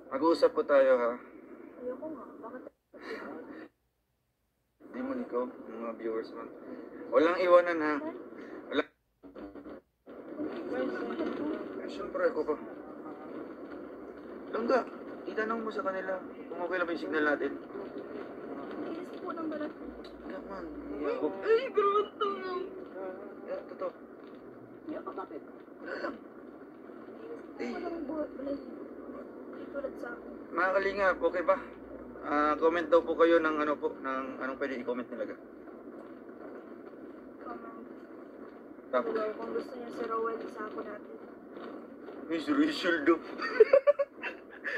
Mag-uusap po tayo ha. Ayoko nga. Bakit? Di mo ikaw, mga viewers man. Walang iwanan ha. Wala. Siyempre ako pa. Langga, itanong mo sa kanila kung okay lang ba yung signal natin. Inis po ng balat. Kaya man. Ay, grabe na. Totoo. Hindi ako bakit? Wala lang. Inis po ng buhat. Tulad sa akin. Mga kalingap, okay ba? Comment daw po kayo ng ano po, ng anong pwede i-comment nila. Comment. Tapos, Kung gusto niya si Rowell, isa ako natin. Miss Rachel daw.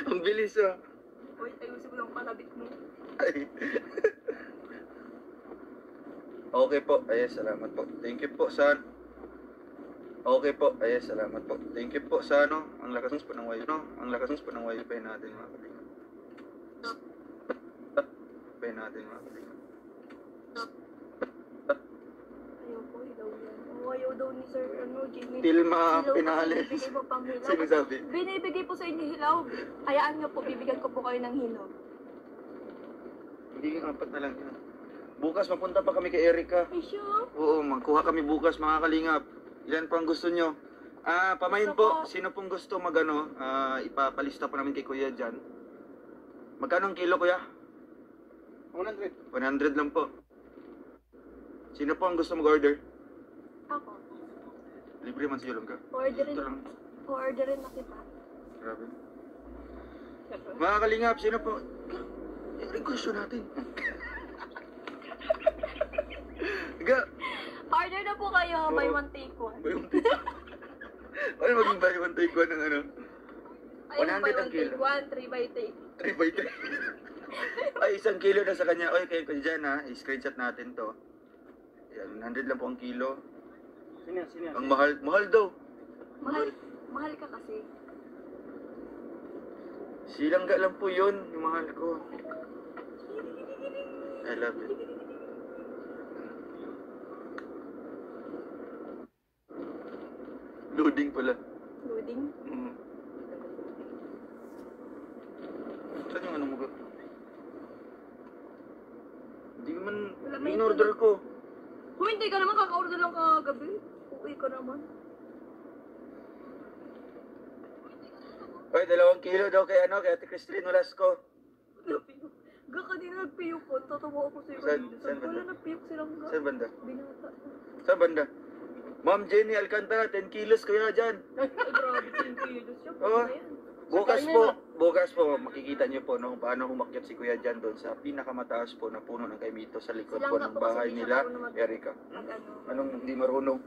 Ang bilis ah. Uy, ayusin mo yung kalabit mo. Ay. Okay po. Ay, salamat po. Thank you po sa Okay po. Ay, salamat po. Thank you po sa ano, ang lakas po ng wifi, no? Ang lakas po ng wifi natin, mga kalingap. Wifi natin, mga kalingap. Ayoko, hilaw yan. Ayaw daw ni Sir, Jimmy. Tilma Hilaw Pinales. kasi binibigay mo pang hilaw. Sino sabi? Binibigay po sa inyo hilaw. Hayaan niyo po, bibigyan ko po kayo ng hilaw. Hindi, apat na lang yan. Bukas mapunta pa kami kay Erica. Ay, sure. Oo, magkuha kami bukas, mga kalingap. Ilan po ang gusto nyo? Pamahin po, sino pong gusto magano, ipapalista po namin kay Kuya dyan. Magkano ang kilo, Kuya? 100. 100 lang po. Sino po ang gusto mag-order? Ako. Libre man siya lang ka. Orderin, Ito lang. orderin na kita. Grabe. Mga kalingap, sino po? Request natin. Order na po kayo, buy one take one. Buy one take one. Ano maging buy one take one ng ano? Ayun, 100 buy ang one kilo. take one, 3 by take. 3 by 3. Ay, 1 kilo na sa kanya. Oy, kayo dyan ha. I-screenshot natin to. Yan, 100 lang po ang kilo. Sino? Ang mahal. Mahal daw. Mahal ka kasi. Silangga lang po yun. Yung mahal ko. I love it. Loading pala. Loading? Saan yung ano mo ba? Hindi man, Wala, may in-order ko. Kung hindi ka naman, kaka-order lang kagabi. Uwi ka naman. Oy, 2 kilo daw kay ano, kay Ate Christine Nolasco. Gaka din nagpiyok ko. Tatawa ako sa'yo Saan- kanina. saan Wala banda? nagpiyok silang ga. Saan banda? Binata. Saan banda? Ma'am Jenny Alcantara, 10 kilos kaya dyan. Ay, grabe 10 kilos siya. Oo. Ano yan? Bukas po, makikita niyo po no, paano humakyat si Kuya Jan doon sa pinakamataas po na puno ng kaimito sa likod Silang po nga ng po kasi bahay di siya nila, marunong Erica. Mag-ano. Anong hindi marunong?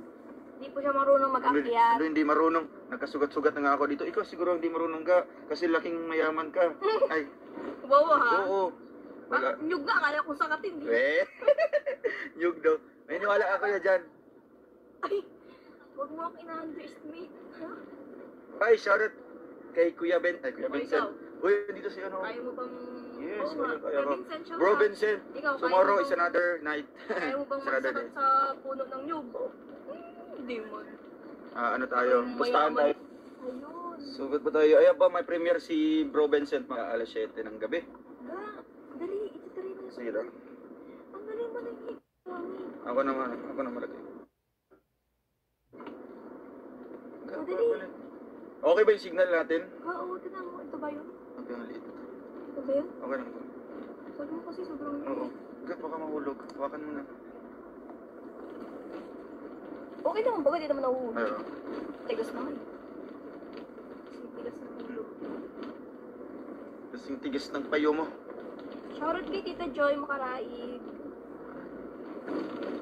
Hindi po siya marunong mag-akyat. Hindi marunong. Nagkasugat-sugat na nga ako dito. Ikaw siguro hindi marunong ka kasi laking mayaman ka. Ay, Wow ha? oo. Wala. Nyug nga, akala kong sakatin. Yug daw. May niwala ako ya dyan. Ay, huwag mo akong ina-underestimate. Ha? Ay, shoutout kay Kuya Ben. Ay, Kuya O, Vincent. ikaw? Uy, dito si ano. Kaya mo bang... Yes, Oo nga, kaya ko. Vincent, siya Bro nga. Vincent. Ikaw, kaya Tomorrow mo is bang- another night. Kaya mo bang It's another magsakat day. sa puno ng nyug? Hindi mo. Ano tayo? Pustahan tayo. Ayun. Sugot ba tayo? Ayan ba, may premiere si Bro Vincent mga alas 7 ng gabi. Ga, dali, ititry mo. Sira. Ang galing mo ng hit. Ako na malaki. Madali. Okay ba yung signal natin? Oo, tignan mo. Ito ba yun? Okay, ang liit. Ito ba yun? Okay lang po. Sabi mo kasi sobrang Oo. Gat, baka mahulog. Hawakan mo na. Okay naman, baga di naman nahuhulog. Ayun. Tigas naman. Kasi tigas ng ulo. Tapos yung tigis ng payo mo. Shoutout kay Tita Joy Makaraig.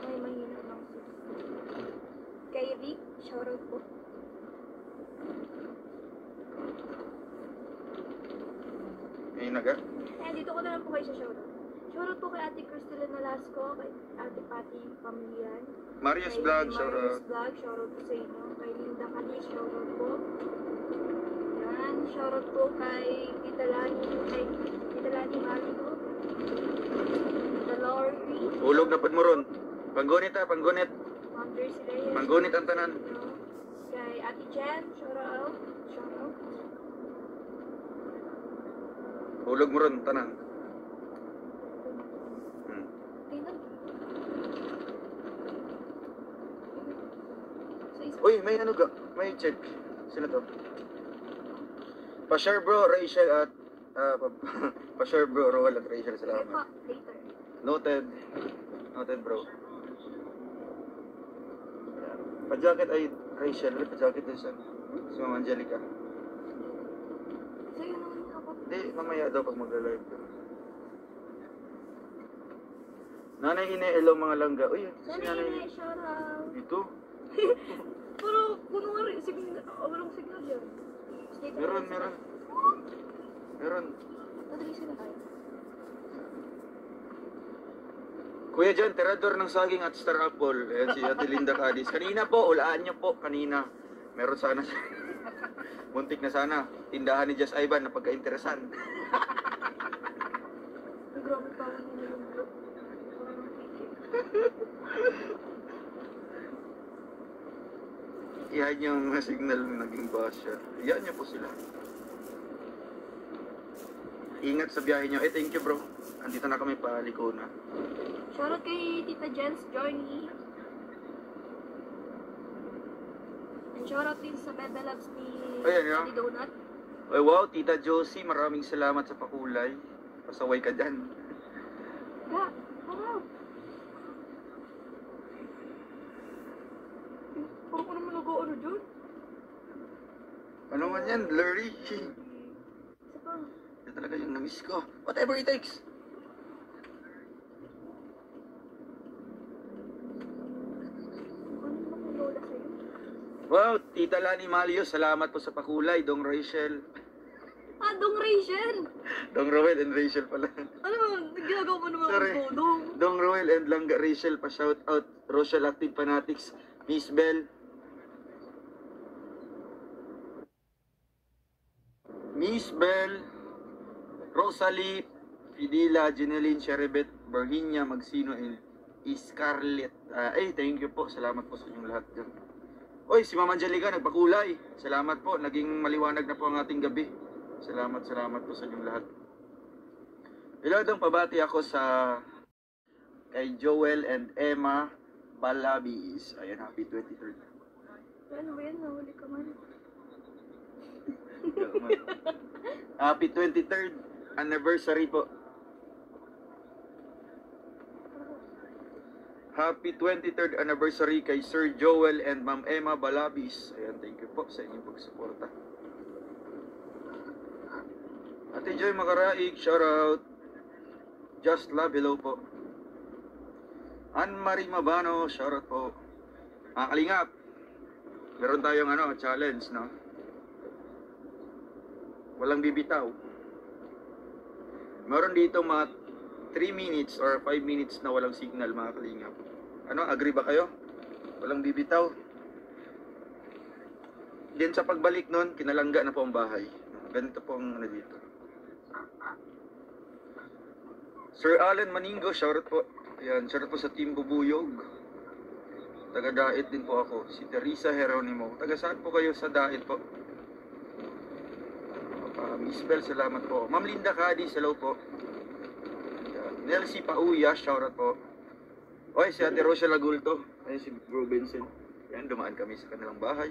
Ay, mahina lang. Kay Rick, shoutout po. May naga. Dito ko na lang po kayo sa shoutout. Shoutout po kay Ate Cristina Nolasco, kay Ate Patty Pamilian. Marius Kay Vlog, Marius shoutout. Vlog, shoutout po sa inyo. Kay Linda Cadiz, shoutout po. Yan, shoutout po kay Tita Lani Marino. Tita Lori. Hulog na pad mo ron. Panggunit ha, panggunit. Ma'am Darcy Reyes. Panggunit ang tanan. Kay Ate Jen, shoutout. Shoutout. Hulog mo ron, tanang. Hmm. Tingnan. Sa isa. Uy, may ano ga? May check. Sino to? Pa-share bro, Rachel at... pa-share bro, Roel at Rachel. Okay Salamat. pa, later. Noted. Noted bro. Pa-jacket ay Rachel. Pa-jacket din siya. Si Ma'am Angelica. Sa'yo naman niya ako. Hindi, mamaya daw pag magla-live ka. Nanay Ine, mga langga. Uy, si Nanay Nanay Ine, shout out. Dito? Pero, kunwari, walang signal yan. Stay Meron, meron. Meron. Madali sila tayo. Kuya John, terador ng saging at star apple. Ayan si Ate Linda Cadiz. Kanina po, ulaan niyo po. Kanina. Meron sana. Muntik na sana. Tindahan ni Just Ivan na pagka-interesan. Ay, grabe pa ako nila yung bro. Parang ang pili. Iyan yung signal na naging basya. Iyan niyo po sila. Ingat sa biyahe niyo. Eh, thank you bro. Andito na kami pa Licona. Shoutout kay Tita Jens Journey. And shoutout din sa Bebe Labs ni Ayan, yeah. Ate Donut. Ay wow, Tita Josie, maraming salamat sa pakulay. Pasaway ka dyan. Ga, harap. Parang ko naman nag-ano dyan. Ano man yan, blurry. Isa pa. Yan talaga yung na-miss ko. Whatever it takes. Ano naman yung lola sa'yo? Wow, Tita Lani Malio, salamat po sa pakulay. Dong Rachel. Ah, Dong Rachel! Dong Roel and Rachel pala. Ano mo, ginagawa mo naman Sorry. ako, Dong. Dong Roel and Langga Rachel, pa-shout out. Rochelle Active Fanatics. Miss Bell. Miss Bell. Rosalie. Fidila. Jeneline Cherebet. Virginia Magsino and Scarlett. Ay, thank you po. Salamat po sa inyong lahat dyan. Oy, si Ma'am Angelica, nagpakulay. Salamat po. Naging maliwanag na po ang ating gabi. Salamat po sa inyong lahat. Iladong pabati ako sa kay Joel and Emma Balabis. Ayan, happy 23rd. Ano ba yan? Nahuli ka man. Happy 23rd anniversary po. Happy 23rd anniversary kay Sir Joel and Ma'am Emma Balabis. Ayan, thank you po sa inyong pagsuporta. Ate Joy Makaraig, shout out. Just Love, hello po. Anne-Marie Mabano, shout out po. Kalingap, meron tayong challenge, no? Walang bibitaw. Meron dito mga 3 minutes or 5 minutes na walang signal, mga kalingap. Agree ba kayo? Walang bibitaw. Then sa pagbalik nun, kinalangga na po ang bahay. Ganito po ang dito. Sir Alan Maningo, shoutout po. Ayan, shoutout po sa Team Bubuyog. Taga-Dait din po ako. Si Teresa Geronimo. Taga saan po kayo sa Dait po? Miss Bell, salamat po. Ma'am Linda Cadiz, hello po. Ayan. Nelsie Pauya, shoutout po. Oy, si Ate Rochelle Agulto. Ayan si Bro Benson. Ayan, dumaan kami sa kanilang bahay.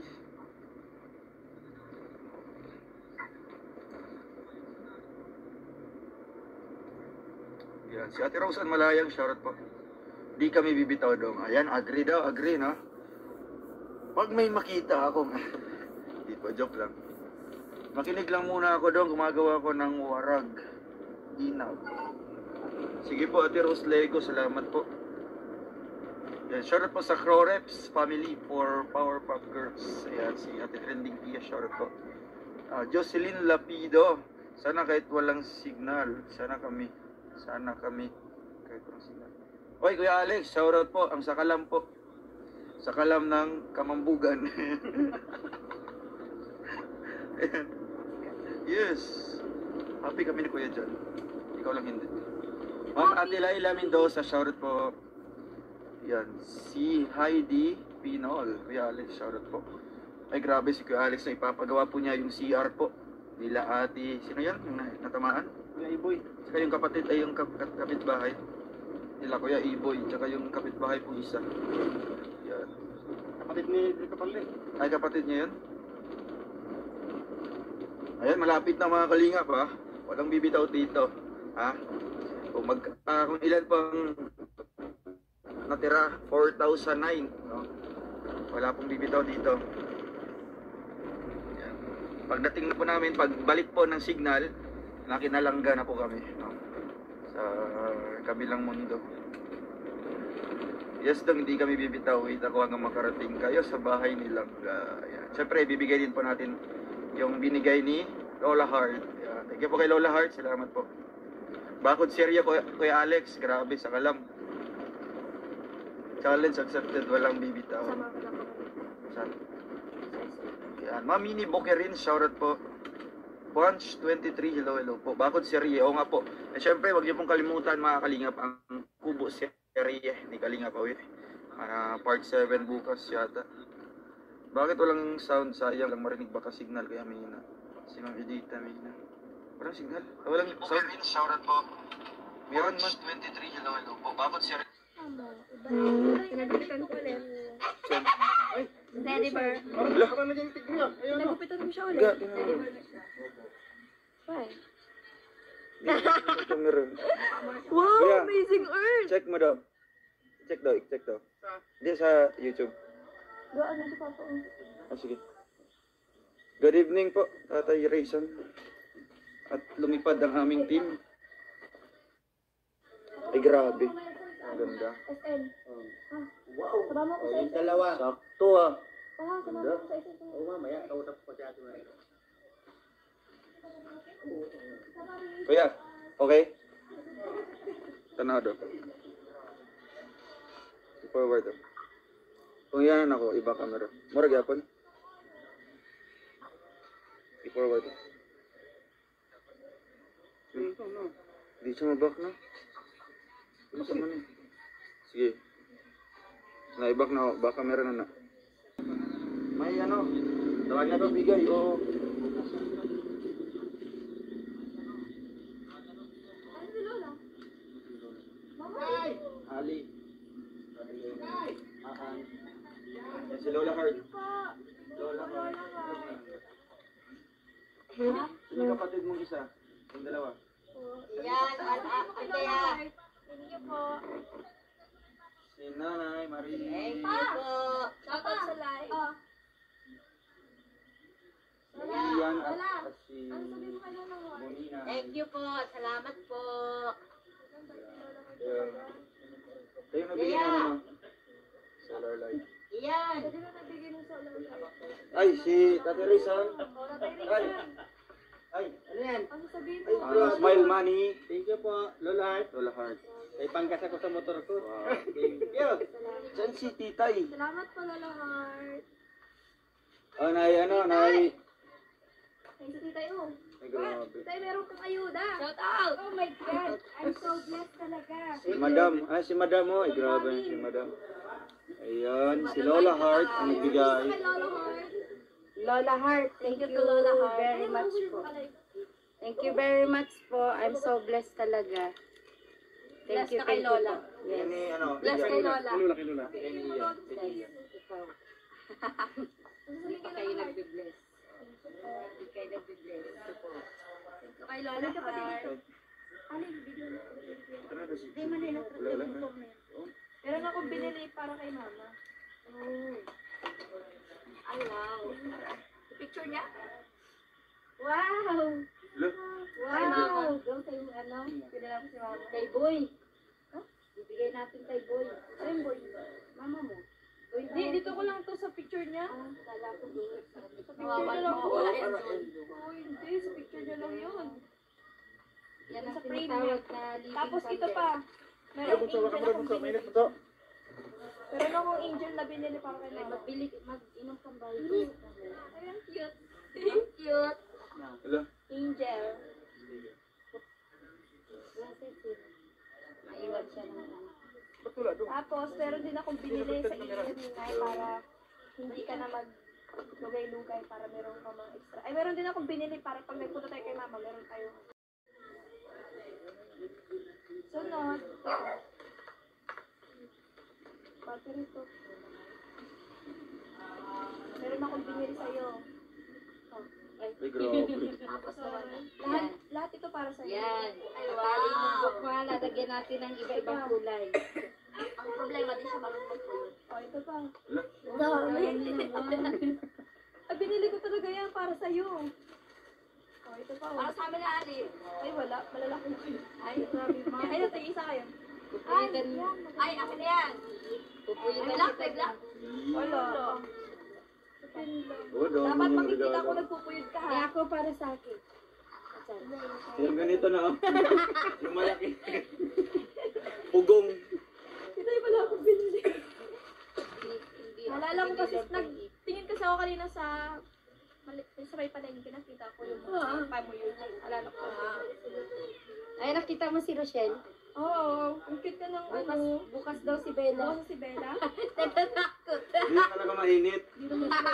Yan, si Ate Roseanne Malayang, shoutout po. Di kami bibitaw dong. Ayan, agree daw, agree, no? Pag may makita ako, di po, joke lang. Makinig lang muna ako dong, gumagawa ko ng warag. Inaw. Sige po, Ate Rose Lego, salamat po. Yan, shoutout po sa Croreps family for Powerpuff Girls. Ayan, si Ate Trending Pia, shoutout po. Jocelyn Lapido, sana kahit walang signal, sana kami kahit walang signal. Oy, Kuya Alex, shoutout po, ang sakalam po. Sakalam ng Kamambugan. Yes. Happy kami ni Kuya John. Ikaw lang hindi. Ma'am Ate Laila Mendoza, shoutout po. Yan, si Heidi Pinol. Kuya Alex, shoutout po. Ay grabe si Kuya Alex na ipapagawa po niya yung CR po. Nila ate, sino yan? Yung natamaan? Kuya Iboy. Saka yung kapatid ay yung kapitbahay nila Kuya Iboy, tsaka yung kapitbahay po isa. Yan. Kapatid ni Kapalde. Ay, kapatid niya yun? Ayan, malapit na mga kalingap ha. Walang bibitaw dito. Ha? Kung ilan pang natira, 4,009. No? Wala pong bibitaw dito. Ayan. Pagdating na po namin, pagbalik po ng signal, nakinalangga na po kami. No? Sa kabilang mundo. Yes dong, hindi kami bibitaw. Wait ako hanggang makarating kayo sa bahay nilang. Siyempre, bibigay din po natin yung binigay ni Lola Heart. Ayan. Thank you po kay Lola Heart. Salamat po. Bakod serya ko kay Alex. Grabe, sa kalam. Challenge accepted. Walang bibitaw. Sama ko lang po. Saan? Ayan. Mamini Bokerin. Shoutout po. Punch 23. Hello, hello po. Bakod serya. Oo nga po. Eh, syempre, wag niyo pong kalimutan mga kalingap ang kubo serye ni Kalingap Awit. Part 7 bukas yata. Bakit walang sound? Sayang lang marinig baka signal kaya may na. Si Ma'am Edita may na. Walang signal? Walang sound? Shoutout po. Meron man. 23. Hello, hello po. Bakod serye. Pinagupitan ko ulit. Ay, Teddy bear. baka na dyan tignan. Ayun o. Pinagupitan ko siya ulit. Ga, Teddy bear na siya. Why? Ito meron. Wow, Kuya. amazing earth! Check mo daw. Check daw. Hindi sa YouTube. Gaan na si Papa. Sige. Good evening po, Tatay Rayson. At lumipad ang aming team. Ay, grabe. Ang ganda. SN. Wow. Sabama ko sa Yung SN. dalawa. Sakto ah. Sabama ko sa SN. Oo, mamaya. Kautap ko si Ate Mary. Kuya, okay? Tanaw daw. Forward daw. Kung yan ako, iba camera. Murag yapon. I-forward daw. Di siya mabak na. Ano ka man eh. Sige. Na-ibak na ako. Baka meron na. May ano. Tawagin na bigay. Oo. Ali. Yan si Lola Heart. Lola Heart. Sino kapatid mong isa? Yung dalawa. Yan, kaya. Thank you po. Si Nanay Marie. Thank you po. Shoutout sa live. Ian at si Ano sabi mo kay Lola Heart? Monina. Thank you po. Salamat po. Tayo nabigyan na naman. Solar light. Iyan. Pwede na nabigay ng solar light. Ay, si Tatay Rizal. Tatay Ay. Rizal. Ay, ano yan? Ano sabihin Ay, mo? Smile Money. Thank you po, Lola Heart. Lola Heart. Ay, panggas ako sa motor ko. Wow. Thank you. Saan si Titay? Salamat po, Lola Heart. Oh, nay. Ay, si Titay, oh. Ay, grabe. Titay, meron kang ayuda. Shout out! Oh my God! I'm so blessed talaga. Si Madam, oh. Ay, grabe si Madam. Ayan, si Lola Heart ang nagbigay. Kay Lola Heart. Lola Heart, thank you to Lola Heart very much po. Thank you very much po. I'm so blessed talaga. Thank Blessed you na kay po. Lola. Yes. Ini, ano, Blessed kay Lola. Kay Lola. Ikaw. Hindi pa kayo nagbe-bless. Hindi kayo nagbe-bless. Ito po. Kay Lola Heart. Alin, video na. Hindi man nila. Lola. Meron akong binili para kay Mama. Oh. Ay, wow. Picture niya? Wow! Look. Wow! Mama. Doon sa yung ano, pinala ko si Mama. Kay Boy. Bibigay natin kay Boy. Ayun, boy. Mama mo. Di, dito ko lang to sa picture niya. Kala ko doon. Sa picture niya lang po. Wala yan doon. Oh, hindi. Sa picture niya lang yun. Yan ang Sa frame tinatawag na living Tapos ito candle. pa. Meron angel akong Mainit binili. po to. Meron akong angel na binili para kay Ay, Mama. mag-inom kang bayo. Ay, ang cute. Ang cute. Hello. Angel. Maiwan siya ng ano. Ba't wala doon? Tapos, meron din akong binili sa Ilinay para hindi ka na maglugay-lugay para meron ka mga extra. Ay, meron din akong binili para pag nagpunta tayo kay Mama, meron tayo Sunod. Battery to. Meron akong binili sa'yo. Ay, grabe. Tapos lahat ito para sa'yo. Yan. Ay, Tali ng wow. book mo, lalagyan natin ng iba-ibang kulay. Ang problema din siya marunong po yun. O, ito pa. Ala, Ay, binili ko talaga yan para sa'yo. O, ito pa. Para sa amin na, Ali. Ay, wala. Malalaki ko yun. Ay, grabe ma. Ay, ito, isa kayo. Pupulitan. Ay, akin na yan. Pupulitan kita. Black. Wala. oh, dami Dapat mong makikita regalo. ko nagpupuyod ka, Kaya ha? ako para sa akin. Yung ganito na, oh. Yung malaki. Pugong. Ito yung wala akong binili. Hindi. Naalala ko kasi, nagtingin kasi ako kanina sa may palengke, nakita ko yung pamuyod. Alala ko. Ay, nakita mo si Rochelle? Oo, ang cute ka ng ano. Bukas daw si Bella. Bukas si Bella. Natatakot. Hindi talaga mainit. Dito mo sila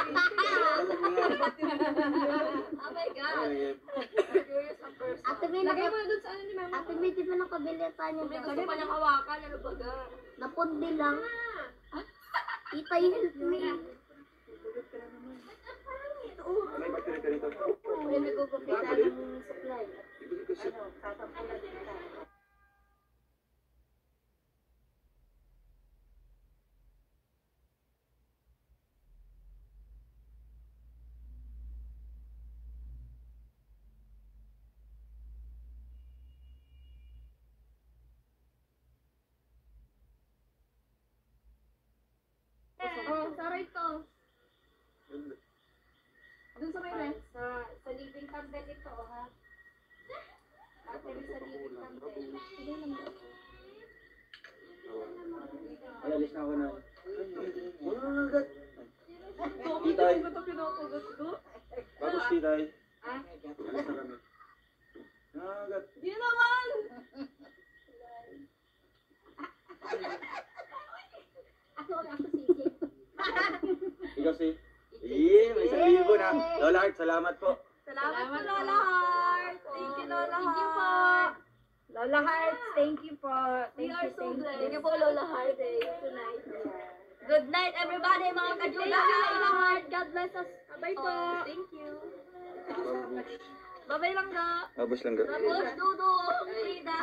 Oh my God. Ay, Curious ang person. Ate May, Lagay mo na dun sa ano ni Mama. Ate May, di ba nakabili tayo May ng gusto pa niyang hawakan, ano baga? napundi lang? Tita, help me. may battery ka rito. May nagugupitan ng supply. Ibigay ko siya. Oh, sorry to. Dun sa may rest. Sa living candle ito, ha? Ate, sa living candle. Ay, alis na ako na. Wala na agad. Titay. Ko ito pinukugot ko. Tapos titay. Ah? Alis na kami. Agad. Di naman! Ako sige. Ikaw si? May 1,000 na. Lola Heart, salamat po. Salamat po, Lola Heart. Thank you, Lola Heart. Thank you po. Lola Heart, thank you po. We are so blessed. Thank you you. po, Lola Heart. Tonight. Good night, everybody, mga kajuda. Lola Heart. God bless us. Bye po. Thank you. Bye-bye lang ga. Abos lang ga. Tapos, Dudong, Frida.